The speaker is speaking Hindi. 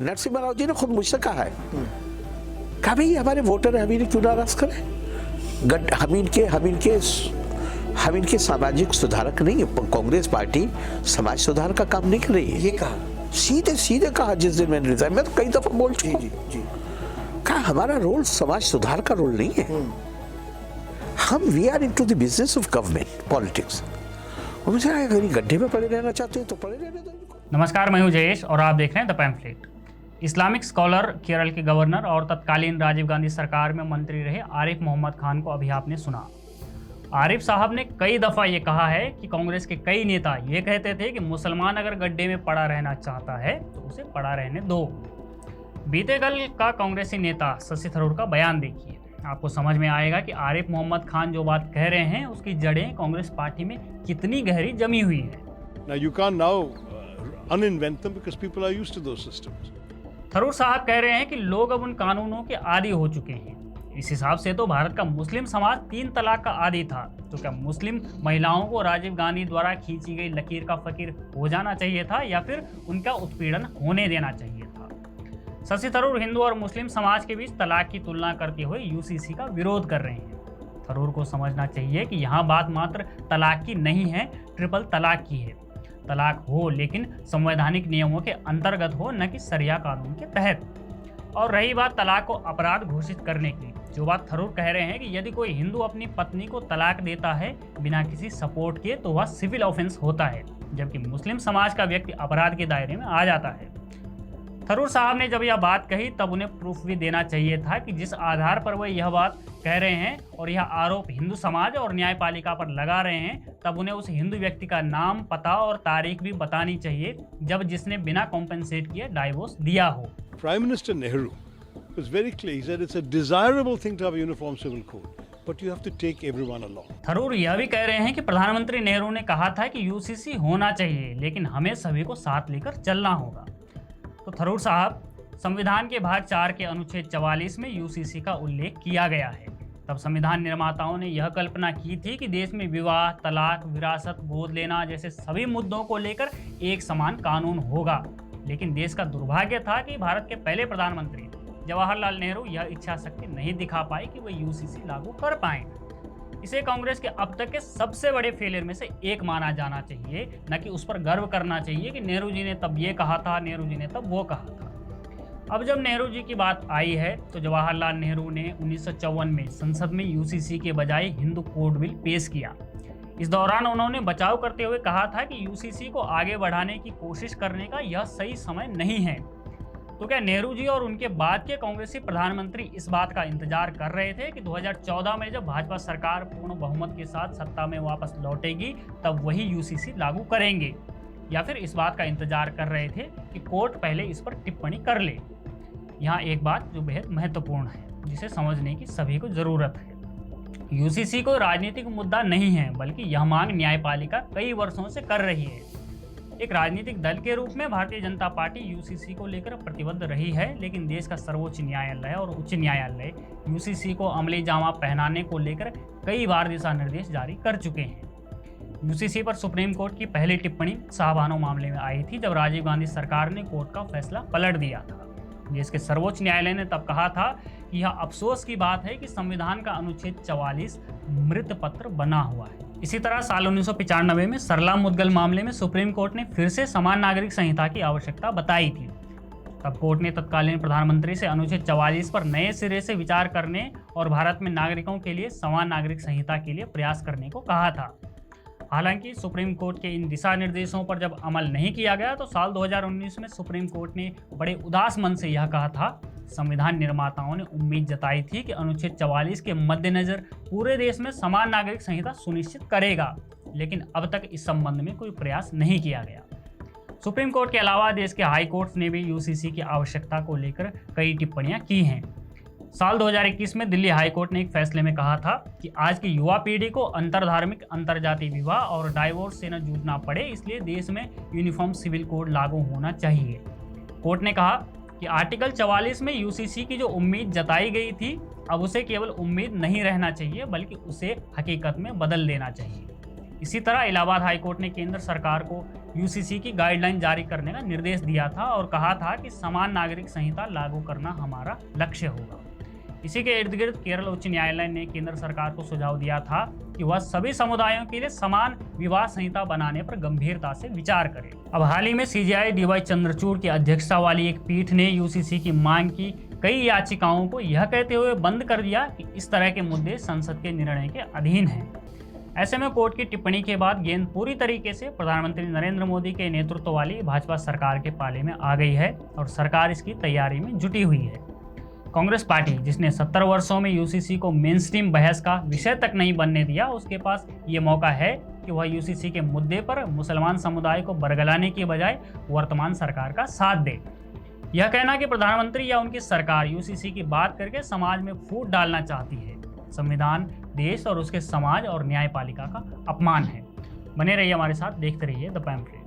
नरसिम्हा राव जी ने खुद मुझसे कहा है, कहा भाई हमारे वोटर है, हम इन्हें क्यों नाराज करें। हम इनके सामाजिक सुधारक नहीं है। कांग्रेस पार्टी समाज सुधार का काम नहीं कर रही है। ये कहा, सीधे सीधे कहा जिस दिन मैंने रिजाइन, मैं तो कई दफा बोल चुका हूं। जी कहा हमारा रोल समाज सुधार का रोल नहीं है। हम we are into the business of government politics. और मुझे अगर ये गड्ढे में पड़े रहना चाहते हैं तो पड़े रहने दो इनको। नमस्कार, मैं हूं जयेश और आप देख रहे हैं the pamphlet. Islamic scholar, Kerala के गवर्नर और तत्कालीन राजीव गांधी सरकार में मंत्री रहे आरिफ मोहम्मद खान को अभी आपने सुना। आरिफ साहब ने कई दफ़ा ये कहा है कि कांग्रेस के कई नेता ये कहते थे कि मुसलमान अगर गड्ढे में पड़ा रहना चाहता है तो उसे पड़ा रहने दो। बीते कल का कांग्रेसी नेता शशि थरूर का बयान देखिए, आपको समझ में आएगा कि आरिफ मोहम्मद खान जो बात कह रहे हैं उसकी जड़ें कांग्रेस पार्टी में कितनी गहरी जमी हुई है। Now you can't now uninvent them because people are used to those systems. Tharoor साहब कह रहे हैं कि लोग अब उन कानूनों के आदी हो चुके हैं। इस हिसाब से तो भारत का मुस्लिम समाज 3 तलाक का आदी था, तो क्या मुस्लिम महिलाओं को राजीव गांधी द्वारा खींची गई लकीर का फकीर हो जाना चाहिए था या फिर उनका उत्पीड़न होने देना चाहिए था। शशि थरूर हिंदू और मुस्लिम समाज के बीच तलाक की तुलना करते हुए यूसीसी का विरोध कर रहे हैं। थरूर को समझना चाहिए कि यहाँ बात मात्र तलाक की नहीं है, ट्रिपल तलाक की है। तलाक हो लेकिन संवैधानिक नियमों के अंतर्गत हो, न कि शरिया कानून के तहत। और रही बात तलाक को अपराध घोषित करने की, जो बात थरूर कह रहे हैं कि यदि कोई हिंदू अपनी पत्नी को तलाक देता है बिना किसी सपोर्ट के तो वह सिविल ऑफेंस होता है, जबकि मुस्लिम समाज का व्यक्ति अपराध के दायरे में आ जाता है। थरूर साहब ने जब यह बात कही तब उन्हें प्रूफ भी देना चाहिए था कि जिस आधार पर वह यह बात कह रहे हैं और यह आरोप हिंदू समाज और न्यायपालिका पर लगा रहे हैं, तब उन्हें उस हिंदू व्यक्ति का नाम, पता और तारीख भी बतानी चाहिए जब जिसने बिना कॉम्पेंसेट किए डाइवोर्स दिया हो। Prime Minister Nehru was very clear. He said it's a desirable thing to have a uniform civil code, but you have to take everyone along. Tharoor यह भी कह रहे हैं कि प्रधानमंत्री नेहरू ने कहा था कि यूसीसी होना चाहिए, लेकिन हमें सभी को साथ लेकर चलना होगा। तो थरूर साहब, संविधान के भाग 4 के अनुच्छेद 44 में यूसीसी का उल्लेख किया गया है। तब संविधान निर्माताओं ने यह कल्पना की थी कि देश में विवाह, तलाक, विरासत, गोद लेना जैसे सभी मुद्दों को लेकर एक समान कानून होगा। लेकिन देश का दुर्भाग्य था कि भारत के पहले प्रधानमंत्री जवाहरलाल नेहरू यह इच्छा शक्ति नहीं दिखा पाए कि वह यूसीसी लागू कर पाए। इसे कांग्रेस के अब तक के सबसे बड़े फेलियर में से एक माना जाना चाहिए, न कि उस पर गर्व करना चाहिए कि नेहरू जी ने तब ये कहा था, नेहरू जी ने तब वो कहा था। अब जब नेहरू जी की बात आई है तो जवाहरलाल नेहरू ने 1954 में संसद में यूसीसी के बजाय हिंदू कोड बिल पेश किया। इस दौरान उन्होंने बचाव करते हुए कहा था कि यूसीसी को आगे बढ़ाने की कोशिश करने का यह सही समय नहीं है। तो क्या नेहरू जी और उनके बाद के कांग्रेसी प्रधानमंत्री इस बात का इंतजार कर रहे थे कि 2014 में जब भाजपा सरकार पूर्ण बहुमत के साथ सत्ता में वापस लौटेगी तब वही यूसीसी लागू करेंगे, या फिर इस बात का इंतजार कर रहे थे कि कोर्ट पहले इस पर टिप्पणी कर ले। यहाँ एक बात जो बेहद महत्वपूर्ण है, जिसे समझने की सभी को जरूरत है। यूसीसी कोई राजनीतिक मुद्दा नहीं है, बल्कि यह मांग न्यायपालिका कई वर्षों से कर रही है। एक राजनीतिक दल के रूप में भारतीय जनता पार्टी यूसीसी को लेकर प्रतिबद्ध रही है, लेकिन देश का सर्वोच्च न्यायालय और उच्च न्यायालय यूसीसी को अमली जामा पहनाने को लेकर कई बार दिशा निर्देश जारी कर चुके हैं। यूसीसी पर सुप्रीम कोर्ट की पहली टिप्पणी शाहबानो मामले में आई थी, जब राजीव गांधी सरकार ने कोर्ट का फैसला पलट दिया था। जिसके सर्वोच्च न्यायालय ने तब कहा था कि यह अफसोस की बात है कि संविधान का अनुच्छेद 44 मृत पत्र बना हुआ है। इसी तरह साल 1995 में सरला मुद्गल मामले में सुप्रीम कोर्ट ने फिर से समान नागरिक संहिता की आवश्यकता बताई थी। तब कोर्ट ने तत्कालीन प्रधानमंत्री से अनुच्छेद 44 पर नए सिरे से विचार करने और भारत में नागरिकों के लिए समान नागरिक संहिता के लिए प्रयास करने को कहा था। हालांकि सुप्रीम कोर्ट के इन दिशा निर्देशों पर जब अमल नहीं किया गया तो साल 2019 में सुप्रीम कोर्ट ने बड़े उदास मन से यह कहा था, संविधान निर्माताओं ने उम्मीद जताई थी कि अनुच्छेद 44 के मद्देनजर पूरे देश में समान नागरिक संहिता सुनिश्चित करेगा, लेकिन अब तक इस संबंध में कोई प्रयास नहीं किया गया। सुप्रीम कोर्ट के अलावा देश के हाई कोर्ट्स ने भी यूसीसी की आवश्यकता को लेकर कई टिप्पणियां की हैं। साल 2021 में दिल्ली हाई कोर्ट ने एक फैसले में कहा था कि आज की युवा पीढ़ी को अंतरधार्मिक, अंतरजातीय विवाह और डाइवोर्स से न जूझना पड़े, इसलिए देश में यूनिफॉर्म सिविल कोड लागू होना चाहिए। कोर्ट ने कहा कि आर्टिकल 44 में यूसीसी की जो उम्मीद जताई गई थी, अब उसे केवल उम्मीद नहीं रहना चाहिए बल्कि उसे हकीकत में बदल देना चाहिए। इसी तरह इलाहाबाद हाईकोर्ट ने केंद्र सरकार को यूसीसी की गाइडलाइन जारी करने का निर्देश दिया था और कहा था कि समान नागरिक संहिता लागू करना हमारा लक्ष्य होगा। इसी के इर्द गिर्द केरल उच्च न्यायालय ने केंद्र सरकार को सुझाव दिया था कि वह सभी समुदायों के लिए समान विवाह संहिता बनाने पर गंभीरता से विचार करे। अब हाल ही में सीजेआई डीवाई चंद्रचूड़ की अध्यक्षता वाली एक पीठ ने यूसीसी की मांग की कई याचिकाओं को यह कहते हुए बंद कर दिया कि इस तरह के मुद्दे संसद के निर्णय के अधीन हैं। ऐसे में कोर्ट की टिप्पणी के बाद गेंद पूरी तरीके से प्रधानमंत्री नरेंद्र मोदी के नेतृत्व वाली भाजपा सरकार के पाले में आ गई है और सरकार इसकी तैयारी में जुटी हुई है। कांग्रेस पार्टी, जिसने 70 वर्षों में यूसीसी को मेनस्ट्रीम बहस का विषय तक नहीं बनने दिया, उसके पास ये मौका है कि वह यूसीसी के मुद्दे पर मुसलमान समुदाय को बरगलाने की बजाय वर्तमान सरकार का साथ दे। यह कहना कि प्रधानमंत्री या उनकी सरकार यूसीसी की बात करके समाज में फूट डालना चाहती है, संविधान, देश और उसके समाज और न्यायपालिका का अपमान है। बने रहिए हमारे साथ, देखते रहिए द पैम्फलेट।